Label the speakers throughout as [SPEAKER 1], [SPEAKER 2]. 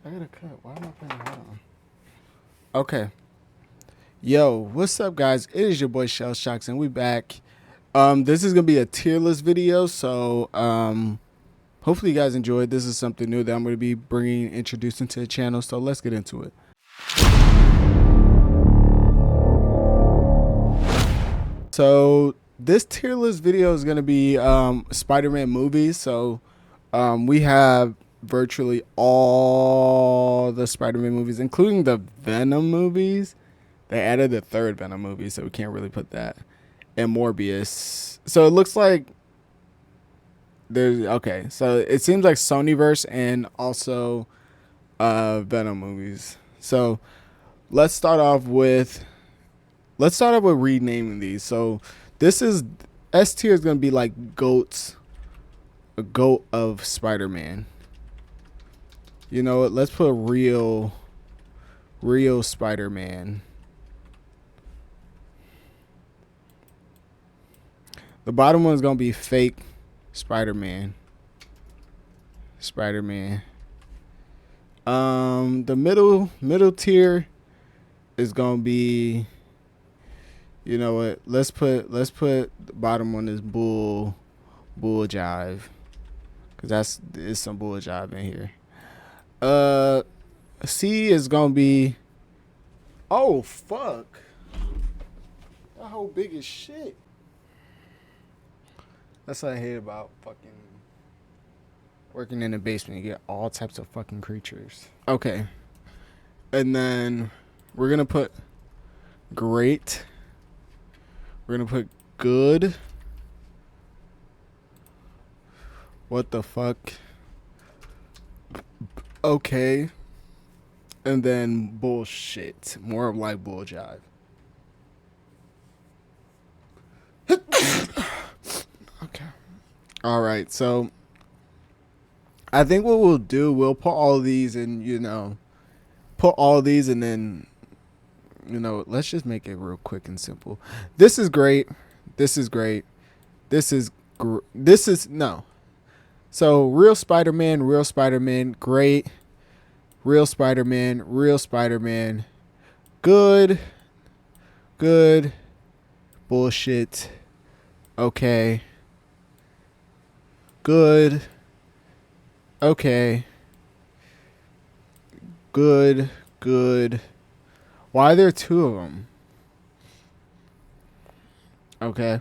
[SPEAKER 1] I gotta cut. Why am I playing? Hold on. Okay. Yo, what's up, guys? It is your boy Shelshocks, and we back. This is gonna be a tier list video, so hopefully you guys enjoyed. This is something new that I'm gonna be introducing to the channel. So let's get into it. So this tier list video is gonna be Spider-Man movies. So we have virtually all the Spider-Man movies, including the Venom movies. They added the third Venom movie, so we can't really put that. And Morbius. So it looks like there's okay. So it seems like Sonyverse and also Venom movies. So let's start off with renaming these. So this is S tier is gonna be like a goat of Spider-Man. You know what? Let's put real Spider-Man. The bottom one is gonna be fake Spider-Man. The middle tier is gonna be, you know what? Let's put the bottom one is bull jive, cause there's some bull jive in here. C is gonna be, oh fuck, that whole big as shit. That's what I hate about fucking working in the basement. You get all types of fucking creatures. Okay. And then we're going to put great. We're going to put good. What the fuck? Okay. And then bullshit. More of like bull jive. Okay. All right. So I think what we'll do, we'll put all these and and then, let's just make it real quick and simple. This is great. This is great. This is no. So real Spider-Man, great. Real Spider-Man, good, bullshit, okay. Good. Okay. Good. Why are there two of them? Okay.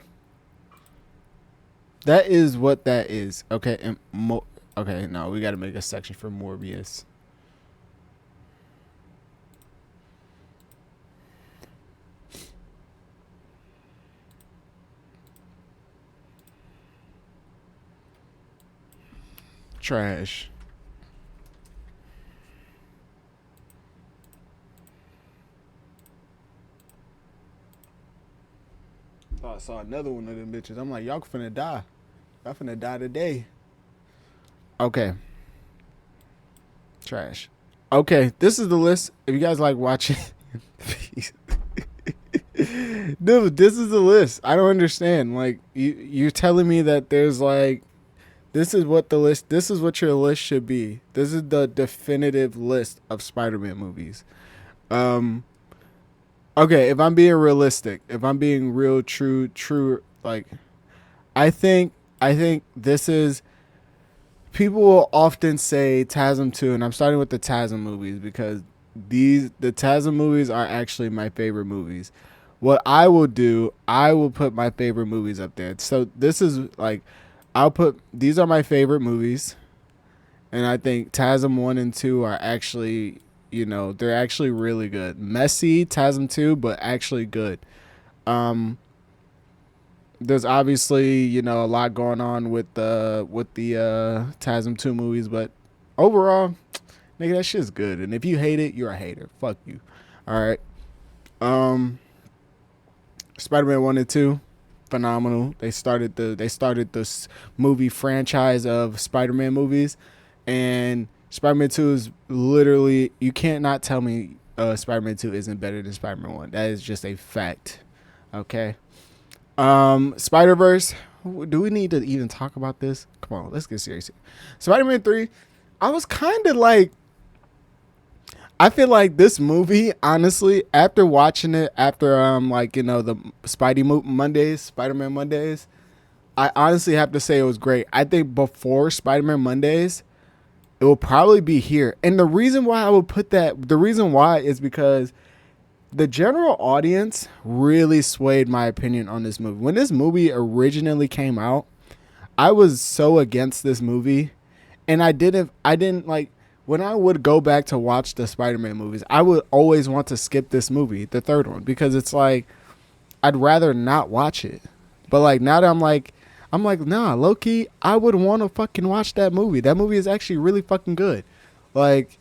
[SPEAKER 1] That is what that is. Okay. And okay, no, we got to make a section for Morbius. Trash. Thought I saw another one of them bitches. I'm like, y'all finna die. Y'all finna die today. Okay. Trash. Okay, this is the list. If you guys like watching, dude, this is the list. I don't understand. Like, you're telling me that there's like, this is what your list should be. This is the definitive list of Spider-Man movies. Okay, if I'm being realistic, if I'm being real true, like, I think this is, people will often say TASM 2, and I'm starting with the TASM movies because the TASM movies are actually my favorite movies. What I will do, I will put my favorite movies up there. So this is like, these are my favorite movies, and I think TASM 1 and 2 are actually, they're actually really good. Messy TASM 2, but actually good. There's obviously, a lot going on with the TASM 2 movies, but overall, nigga, that shit's good. And if you hate it, you're a hater. Fuck you. All right. Spider-Man 1 and 2, phenomenal. They started this movie franchise of Spider-Man movies, and Spider-Man 2 is literally, you can't not tell me Spider-Man 2 isn't better than Spider-Man 1. That is just a fact. Okay. Spider-Verse, do we need to even talk about this? Come on, let's get serious here. Spider-Man 3, I was kind of like, I feel like this movie, honestly, after watching it, after like the Mondays, Spider-Man Mondays, I honestly have to say it was great. I think before Spider-Man Mondays, it will probably be here. And the reason why I would put that, the reason why is because the general audience really swayed my opinion on this movie. When this movie originally came out, I was so against this movie, and I didn't like when I would go back to watch the Spider-Man movies. I would always want to skip this movie, the third one, because it's like I'd rather not watch it. But like now that I'm like, nah, low key, I would want to fucking watch that movie. That movie is actually really fucking good. Like,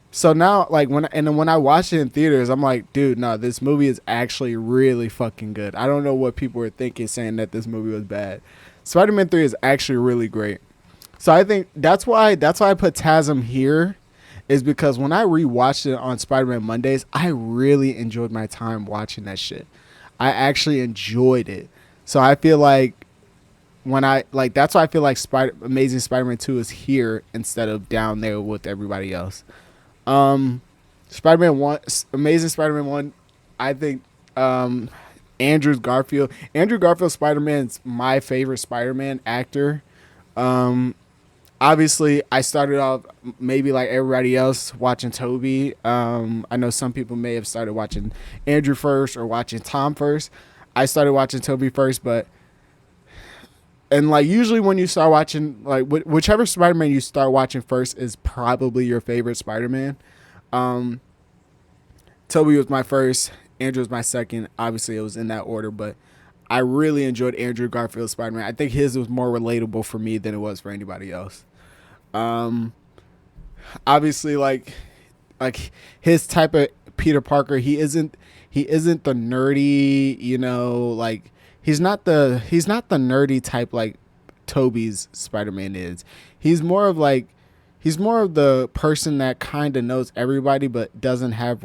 [SPEAKER 1] so now, like when I watched it in theaters, I'm like, dude, no, this movie is actually really fucking good. I don't know what people were thinking saying that this movie was bad. Spider-Man 3 is actually really great. So I think that's why I put TASM here, is because when I rewatched it on Spider-Man Mondays, I really enjoyed my time watching that shit. I actually enjoyed it. So I feel like when I like that's why I feel like Amazing Spider-Man 2 is here instead of down there with everybody else. Um, Spider-Man 1, Amazing Spider-Man 1, I think Andrew Garfield Spider-Man's my favorite Spider-Man actor. Um, Obviously, I started off maybe like everybody else watching Toby. I know some people may have started watching Andrew first or watching Tom first. I started watching Toby first, but and like usually when you start watching like whichever Spider-Man you start watching first is probably your favorite Spider-Man. Um, Toby was my first. Andrew was my second. Obviously, it was in that order, but I really enjoyed Andrew Garfield's Spider-Man. I think his was more relatable for me than it was for anybody else. Um, Obviously, like his type of Peter Parker, he isn't the nerdy, like he's not the nerdy type like Toby's Spider-Man is. He's more of like he's more of the person that kind of knows everybody but doesn't have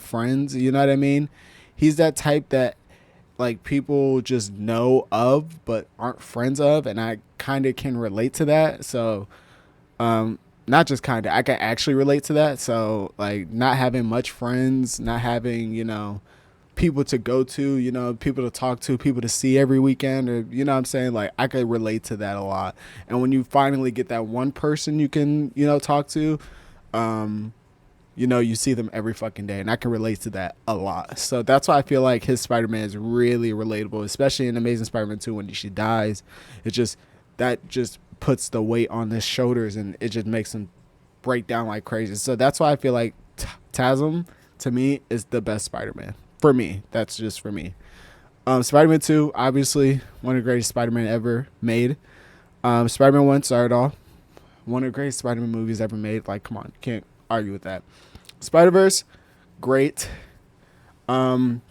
[SPEAKER 1] friends, you know what I mean? He's that type that like people just know of but aren't friends of, and I kind of can relate to that. So um not just kind of, I can actually relate to that. So like not having much friends, not having people to go to, people to talk to, people to see every weekend, or what I'm saying, like I could relate to that a lot. And when you finally get that one person you can talk to, um you see them every fucking day, and I can relate to that a lot. So that's why I feel like his Spider-Man is really relatable, especially in Amazing Spider-Man 2 when she dies. It just that just puts the weight on his shoulders, and it just makes him break down like crazy. So that's why I feel like TASM to me is the best Spider-Man for me. That's just for me. Spider-Man 2, obviously one of the greatest Spider-Man ever made. Spider-Man 1 started off one of the greatest Spider-Man movies ever made. Like, come on, you can't argue with that. Spider-Verse, great. Um,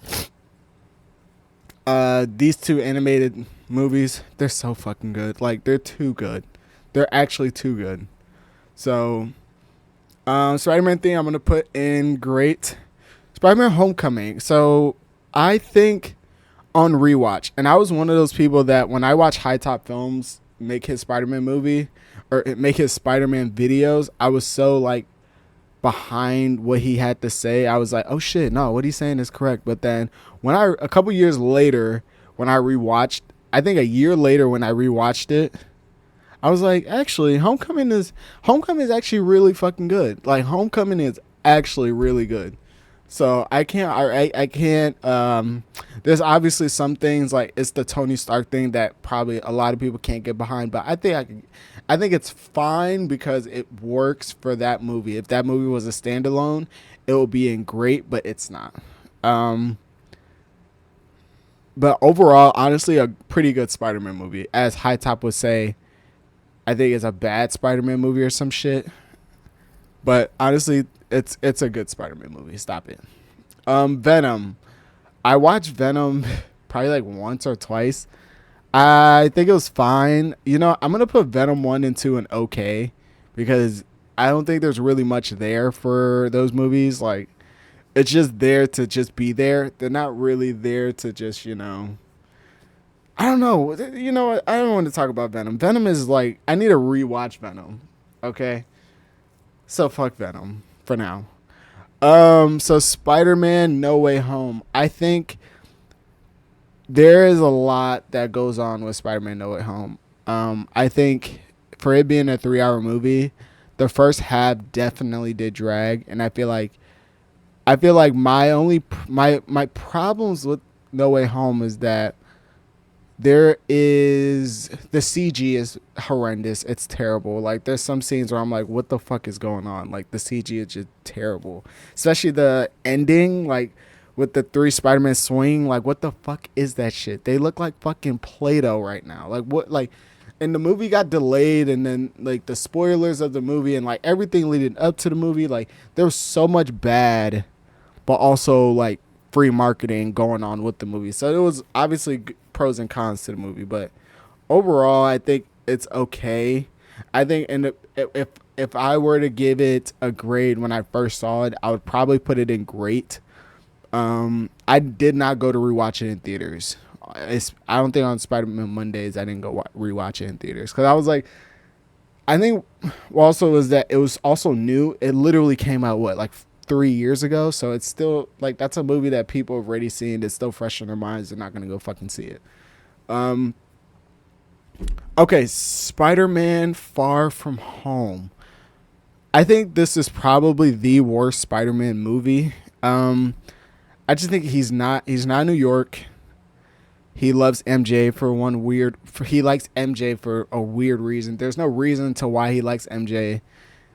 [SPEAKER 1] these two animated movies, they're so fucking good. Like, they're too good. They're actually too good. So, Spider-Man thing, I'm gonna put in great. Spider-Man Homecoming. So, I think on rewatch, and I was one of those people that when I watch High Top Films make his Spider-Man movie or make his Spider-Man videos, I was so like behind what he had to say. I was like, oh shit, no, what he's saying is correct. But then a couple years later, when I rewatched, I think a year later when I rewatched it, I was like, actually, Homecoming is actually really fucking good. Like Homecoming is actually really good. So I can't there's obviously some things like it's the Tony Stark thing that probably a lot of people can't get behind, but I think it's fine because it works for that movie. If that movie was a standalone, it would be in great, but it's not. Um but overall, honestly, a pretty good Spider-Man movie. As High Top would say, I think it's a bad Spider-Man movie or some shit. But honestly, it's a good Spider-Man movie. Stop it. Venom. I watched Venom probably like once or twice. I think it was fine. I'm gonna put Venom 1 and 2 in okay, because I don't think there's really much there for those movies. Like it's just there to just be there. They're not really there to just I don't know. You know what? I don't want to talk about Venom. Venom is like I need to rewatch Venom. Okay. So fuck Venom. for now. So Spider-Man No Way Home. I think there is a lot that goes on with Spider-Man No Way Home. I think for it being a 3 hour movie, the first half definitely did drag, and I feel like my problems with No Way Home is that there is the CG is horrendous. It's terrible. Like there's some scenes where I'm like, what the fuck is going on? Like the CG is just terrible. Especially the ending, like with the three Spider-Man swing. Like what the fuck is that shit? They look like fucking Play-Doh right now. Like what? Like, and the movie got delayed, and then like the spoilers of the movie and like everything leading up to the movie. Like there was so much bad, but also like free marketing going on with the movie. So it was obviously pros and cons to the movie, but overall, I think it's okay. I think, and if I were to give it a grade when I first saw it, I would probably put it in great. I did not go to rewatch it in theaters. I don't think on Spider-Man Mondays I didn't go rewatch it in theaters because I was like, I think also was that it was also new. It literally came out what like 3 years ago, so it's still like that's a movie that people have already seen. It's still fresh in their minds. They're not gonna go fucking see it. Um, okay, Spider-Man Far From Home. I think this is probably the worst Spider-Man movie. I just think he's not New York. He loves MJ for one weird. He likes MJ for a weird reason. There's no reason to why he likes MJ.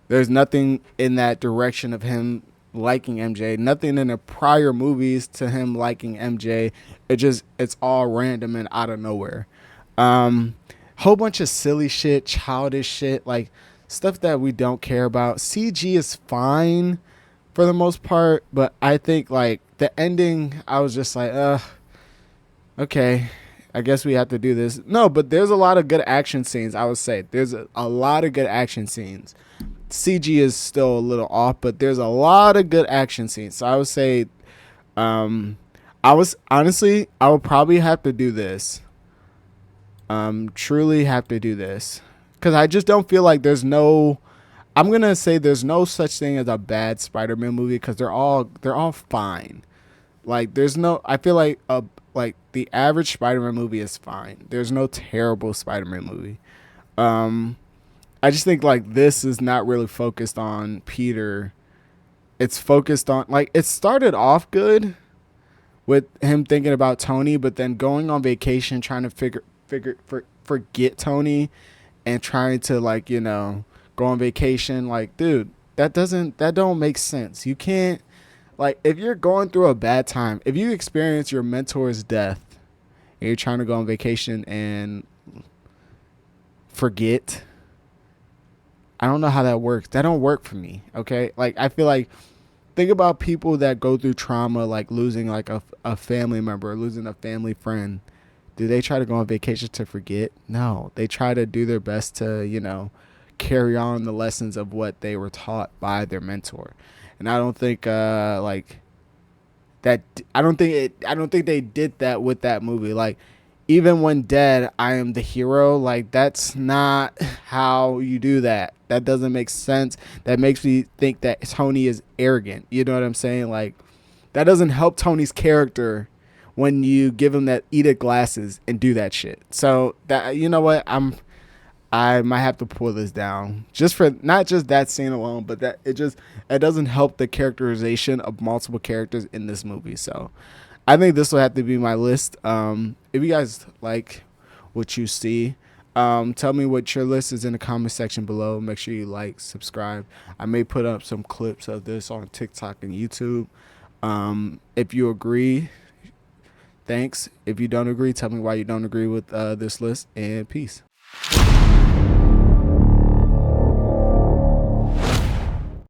[SPEAKER 1] There's nothing in that direction of him liking MJ. Nothing in the prior movies to him liking MJ. It's all random and out of nowhere. Whole bunch of silly shit, childish shit, like stuff that we don't care about. CG is fine for the most part, but I think like the ending, I was just like, okay, I guess we have to do this. No, but there's a lot of good action scenes. I would say there's a lot of good action scenes. CG is still a little off, but there's a lot of good action scenes. So I would say, um, I would probably have to do this. Truly have to do this because I just don't feel like there's no. I'm gonna say there's no such thing as a bad Spider-Man movie because they're all fine. Like there's no. I feel like the average Spider-Man movie is fine. There's no terrible Spider-Man movie. Um, I just think like this is not really focused on Peter. It's focused on like it started off good with him thinking about Tony, but then going on vacation trying to forget Tony and trying to like go on vacation. Like, dude, that don't make sense. You can't like if you're going through a bad time, if you experience your mentor's death and you're trying to go on vacation and forget. I don't know how that works. That don't work for me. Okay. Like, I feel like, think about people that go through trauma, like losing like a family member, losing a family friend. Do they try to go on vacation to forget? No. They try to do their best to, carry on the lessons of what they were taught by their mentor. And I don't think, like, that I don't think they did that with that movie. Like even when dead, I am the hero. Like that's not how you do that. That doesn't make sense. That makes me think that Tony is arrogant. You know what I'm saying? Like that doesn't help Tony's character when you give him that Edith glasses and do that shit. So that you know what? I might have to pull this down just for not just that scene alone, but that it doesn't help the characterization of multiple characters in this movie. So I think this will have to be my list. If you guys like what you see, tell me what your list is in the comment section below. Make sure you like, subscribe. I may put up some clips of this on TikTok and YouTube. If you agree, thanks. If you don't agree, tell me why you don't agree with this list, and peace.